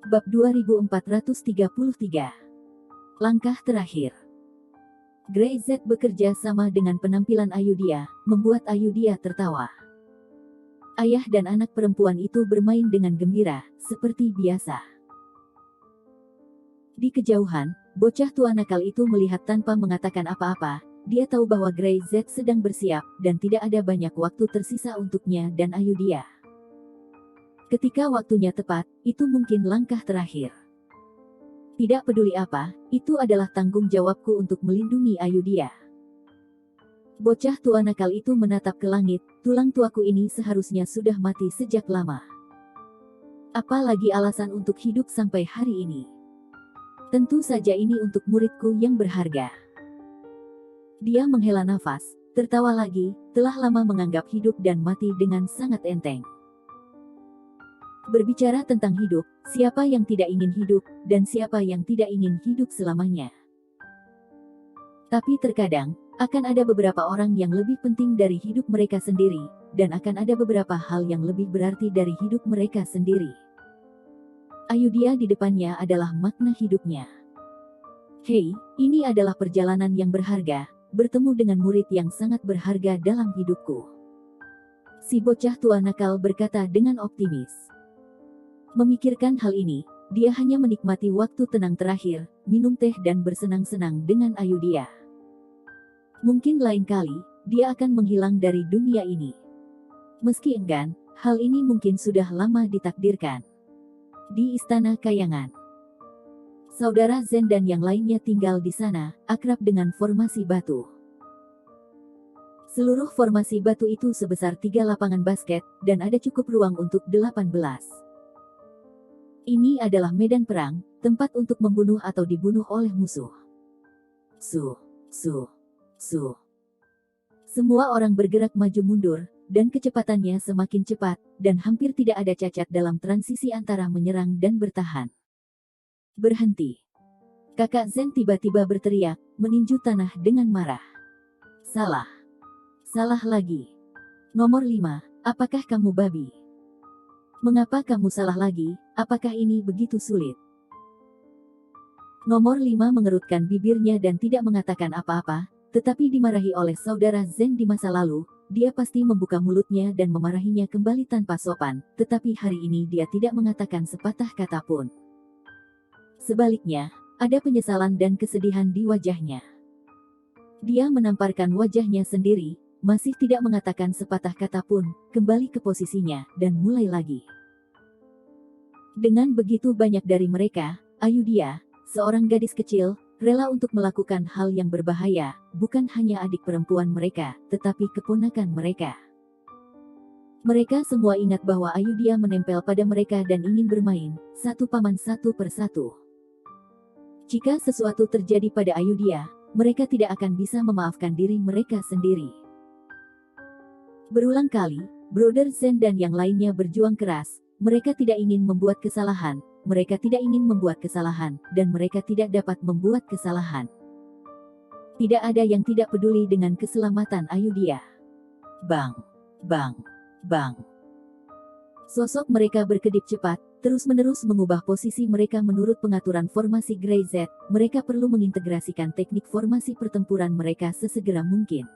Bab 2433. Langkah terakhir. Grey Z bekerja sama dengan penampilan Ayudhya, membuat Ayudhya tertawa. Ayah dan anak perempuan itu bermain dengan gembira, seperti biasa. Di kejauhan, bocah tua nakal itu melihat tanpa mengatakan apa-apa. Dia tahu bahwa Grey Z sedang bersiap, dan tidak ada banyak waktu tersisa untuknya dan Ayudhya. Ketika waktunya tepat, itu mungkin langkah terakhir. Tidak peduli apa, itu adalah tanggung jawabku untuk melindungi Ayudhya. Bocah tua nakal itu menatap ke langit, tulang tuaku ini seharusnya sudah mati sejak lama. Apalagi alasan untuk hidup sampai hari ini? Tentu saja ini untuk muridku yang berharga. Dia menghela nafas, tertawa lagi, telah lama menganggap hidup dan mati dengan sangat enteng. Berbicara tentang hidup, siapa yang tidak ingin hidup, dan siapa yang tidak ingin hidup selamanya. Tapi terkadang, akan ada beberapa orang yang lebih penting dari hidup mereka sendiri, dan akan ada beberapa hal yang lebih berarti dari hidup mereka sendiri. Ayudhya di depannya adalah makna hidupnya. Hei, ini adalah perjalanan yang berharga, bertemu dengan murid yang sangat berharga dalam hidupku. Si bocah tua nakal berkata dengan optimis. Memikirkan hal ini, dia hanya menikmati waktu tenang terakhir, minum teh dan bersenang-senang dengan Ayudhya. Mungkin lain kali, dia akan menghilang dari dunia ini. Meski enggan, hal ini mungkin sudah lama ditakdirkan. Di Istana Kayangan, saudara Zen dan yang lainnya tinggal di sana, akrab dengan formasi batu. Seluruh formasi batu itu sebesar 3 lapangan basket, dan ada cukup ruang untuk 18. Ini adalah medan perang, tempat untuk membunuh atau dibunuh oleh musuh. Su. Semua orang bergerak maju mundur, dan kecepatannya semakin cepat, dan hampir tidak ada cacat dalam transisi antara menyerang dan bertahan. Berhenti. Kakak Zen tiba-tiba berteriak, meninju tanah dengan marah. Salah. Salah lagi. Nomor 5, apakah kamu babi? Mengapa kamu salah lagi? Apakah ini begitu sulit? Nomor 5 mengerutkan bibirnya dan tidak mengatakan apa-apa, tetapi dimarahi oleh saudara Zen di masa lalu, dia pasti membuka mulutnya dan memarahinya kembali tanpa sopan, tetapi hari ini dia tidak mengatakan sepatah kata pun. Sebaliknya, ada penyesalan dan kesedihan di wajahnya. Dia menamparkan wajahnya sendiri, masih tidak mengatakan sepatah kata pun, kembali ke posisinya, dan mulai lagi. Dengan begitu banyak dari mereka, Ayudhya, seorang gadis kecil, rela untuk melakukan hal yang berbahaya, bukan hanya adik perempuan mereka, tetapi keponakan mereka. Mereka semua ingat bahwa Ayudhya menempel pada mereka dan ingin bermain, satu paman satu persatu. Jika sesuatu terjadi pada Ayudhya, mereka tidak akan bisa memaafkan diri mereka sendiri. Berulang kali, Brother Zen dan yang lainnya berjuang keras, mereka tidak ingin membuat kesalahan, mereka tidak ingin membuat kesalahan, dan mereka tidak dapat membuat kesalahan. Tidak ada yang tidak peduli dengan keselamatan Ayudhya. Bang, bang, bang. Sosok mereka berkedip cepat, terus-menerus mengubah posisi mereka menurut pengaturan formasi Grey Z, mereka perlu mengintegrasikan teknik formasi pertempuran mereka sesegera mungkin.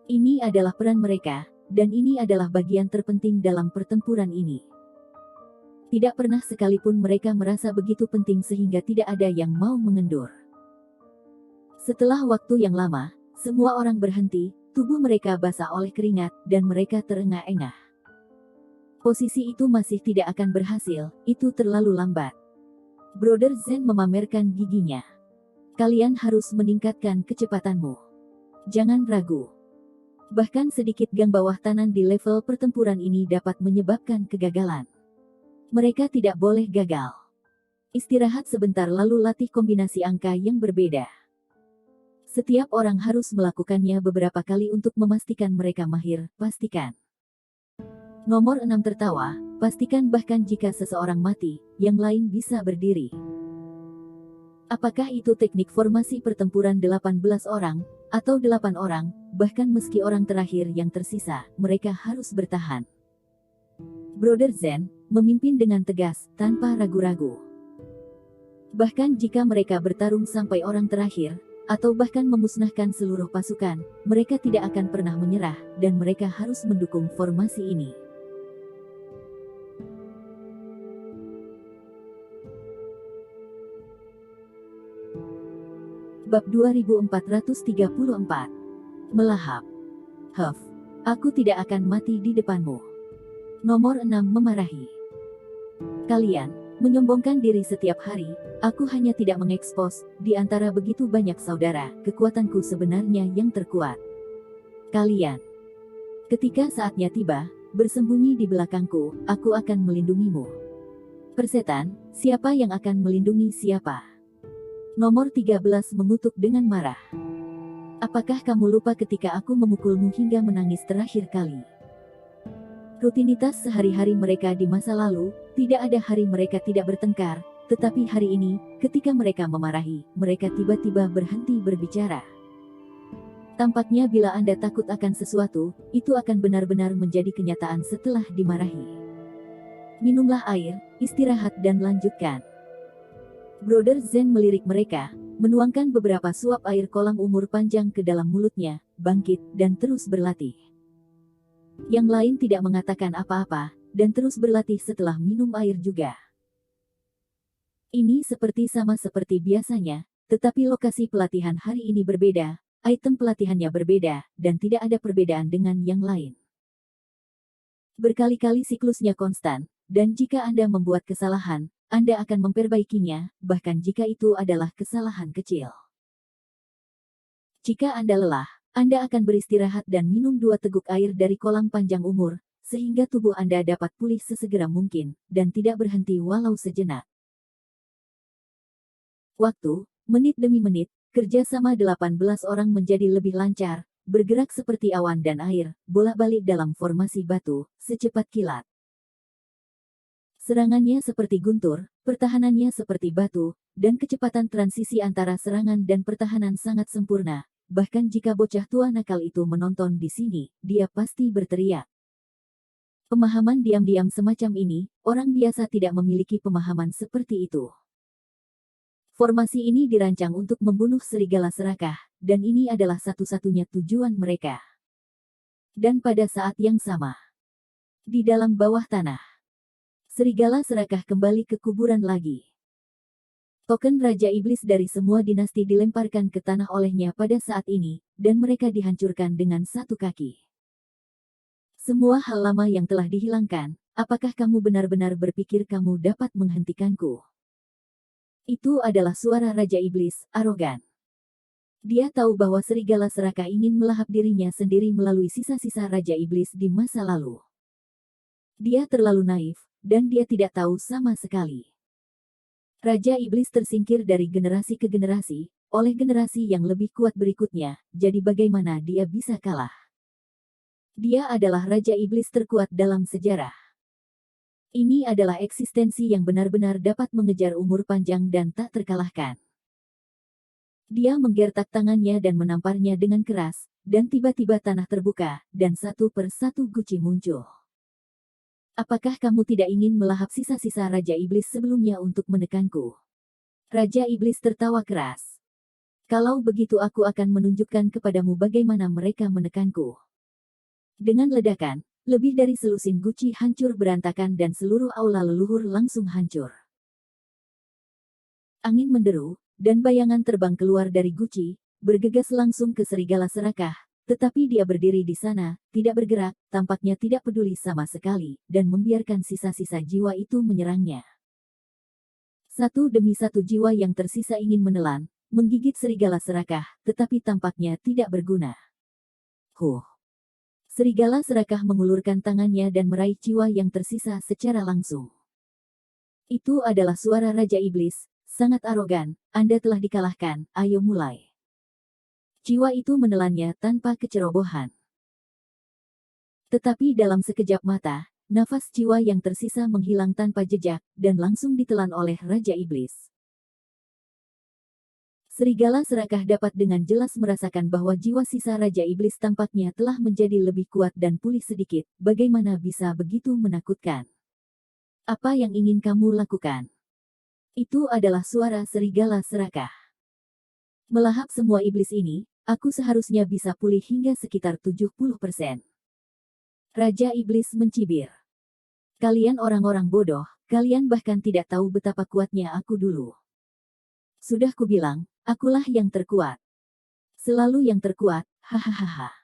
Ini adalah peran mereka, dan ini adalah bagian terpenting dalam pertempuran ini. Tidak pernah sekalipun mereka merasa begitu penting sehingga tidak ada yang mau mengendur. Setelah waktu yang lama, semua orang berhenti, tubuh mereka basah oleh keringat, dan mereka terengah-engah. Posisi itu masih tidak akan berhasil, itu terlalu lambat. Brother Zen memamerkan giginya. Kalian harus meningkatkan kecepatanmu. Jangan ragu. Bahkan sedikit gang bawah tanah di level pertempuran ini dapat menyebabkan kegagalan. Mereka tidak boleh gagal. Istirahat sebentar lalu latih kombinasi angka yang berbeda. Setiap orang harus melakukannya beberapa kali untuk memastikan mereka mahir, pastikan. Nomor 6 tertawa, pastikan bahkan jika seseorang mati, yang lain bisa berdiri. Apakah itu teknik formasi pertempuran 18 orang, atau 8 orang, bahkan meski orang terakhir yang tersisa, mereka harus bertahan. Brother Zen, memimpin dengan tegas, tanpa ragu-ragu. Bahkan jika mereka bertarung sampai orang terakhir, atau bahkan memusnahkan seluruh pasukan, mereka tidak akan pernah menyerah, dan mereka harus mendukung formasi ini. Bab 2434. Melahap. Huff. Aku tidak akan mati di depanmu. Nomor 6 memarahi. Kalian menyombongkan diri setiap hari. Aku hanya tidak mengekspos, di antara begitu banyak saudara, kekuatanku sebenarnya yang terkuat. Kalian. Ketika saatnya tiba, bersembunyi di belakangku, aku akan melindungimu. Persetan, siapa yang akan melindungi siapa? Nomor 13 mengutuk dengan marah. Apakah kamu lupa ketika aku memukulmu hingga menangis terakhir kali? Rutinitas sehari-hari mereka di masa lalu, tidak ada hari mereka tidak bertengkar, tetapi hari ini, ketika mereka memarahi, mereka tiba-tiba berhenti berbicara. Tampaknya bila Anda takut akan sesuatu, itu akan benar-benar menjadi kenyataan setelah dimarahi. Minumlah air, istirahat dan lanjutkan. Brother Zen melirik mereka, menuangkan beberapa suap air kolam umur panjang ke dalam mulutnya, bangkit, dan terus berlatih. Yang lain tidak mengatakan apa-apa, dan terus berlatih setelah minum air juga. Ini sama seperti biasanya, tetapi lokasi pelatihan hari ini berbeda, item pelatihannya berbeda, dan tidak ada perbedaan dengan yang lain. Berkali-kali siklusnya konstan, dan jika Anda membuat kesalahan, Anda akan memperbaikinya, bahkan jika itu adalah kesalahan kecil. Jika Anda lelah, Anda akan beristirahat dan minum 2 teguk air dari kolam panjang umur, sehingga tubuh Anda dapat pulih sesegera mungkin, dan tidak berhenti walau sejenak. Waktu, menit demi menit, kerjasama 18 orang menjadi lebih lancar, bergerak seperti awan dan air, bolak-balik dalam formasi batu, secepat kilat. Serangannya seperti guntur, pertahanannya seperti batu, dan kecepatan transisi antara serangan dan pertahanan sangat sempurna. Bahkan jika bocah tua nakal itu menonton di sini, dia pasti berteriak. Pemahaman diam-diam semacam ini, orang biasa tidak memiliki pemahaman seperti itu. Formasi ini dirancang untuk membunuh serigala serakah, dan ini adalah satu-satunya tujuan mereka. Dan pada saat yang sama, di dalam bawah tanah, serigala serakah kembali ke kuburan lagi. Token Raja Iblis dari semua dinasti dilemparkan ke tanah olehnya pada saat ini, dan mereka dihancurkan dengan satu kaki. Semua hal lama yang telah dihilangkan, apakah kamu benar-benar berpikir kamu dapat menghentikanku? Itu adalah suara Raja Iblis, arogan. Dia tahu bahwa serigala serakah ingin melahap dirinya sendiri melalui sisa-sisa Raja Iblis di masa lalu. Dia terlalu naif, dan dia tidak tahu sama sekali. Raja Iblis tersingkir dari generasi ke generasi, oleh generasi yang lebih kuat berikutnya, jadi bagaimana dia bisa kalah? Dia adalah Raja Iblis terkuat dalam sejarah. Ini adalah eksistensi yang benar-benar dapat mengejar umur panjang dan tak terkalahkan. Dia menggertak tangannya dan menamparnya dengan keras, dan tiba-tiba tanah terbuka, dan satu persatu guci muncul. Apakah kamu tidak ingin melahap sisa-sisa Raja Iblis sebelumnya untuk menekanku? Raja Iblis tertawa keras. Kalau begitu aku akan menunjukkan kepadamu bagaimana mereka menekanku. Dengan ledakan, lebih dari selusin guci hancur berantakan dan seluruh aula leluhur langsung hancur. Angin menderu, dan bayangan terbang keluar dari guci, bergegas langsung ke serigala serakah. Tetapi dia berdiri di sana, tidak bergerak, tampaknya tidak peduli sama sekali, dan membiarkan sisa-sisa jiwa itu menyerangnya. Satu demi satu jiwa yang tersisa ingin menelan, menggigit serigala serakah, tetapi tampaknya tidak berguna. Serigala serakah mengulurkan tangannya dan meraih jiwa yang tersisa secara langsung. Itu adalah suara Raja Iblis, sangat arogan, Anda telah dikalahkan, ayo mulai. Jiwa itu menelannya tanpa kecerobohan. Tetapi dalam sekejap mata, nafas jiwa yang tersisa menghilang tanpa jejak, dan langsung ditelan oleh Raja Iblis. Serigala serakah dapat dengan jelas merasakan bahwa jiwa sisa Raja Iblis tampaknya telah menjadi lebih kuat dan pulih sedikit, bagaimana bisa begitu menakutkan. Apa yang ingin kamu lakukan? Itu adalah suara serigala serakah. Melahap semua iblis ini, aku seharusnya bisa pulih hingga sekitar 70%. Raja Iblis mencibir. Kalian orang-orang bodoh, kalian bahkan tidak tahu betapa kuatnya aku dulu. Sudah kubilang, akulah yang terkuat. Selalu yang terkuat, hahaha.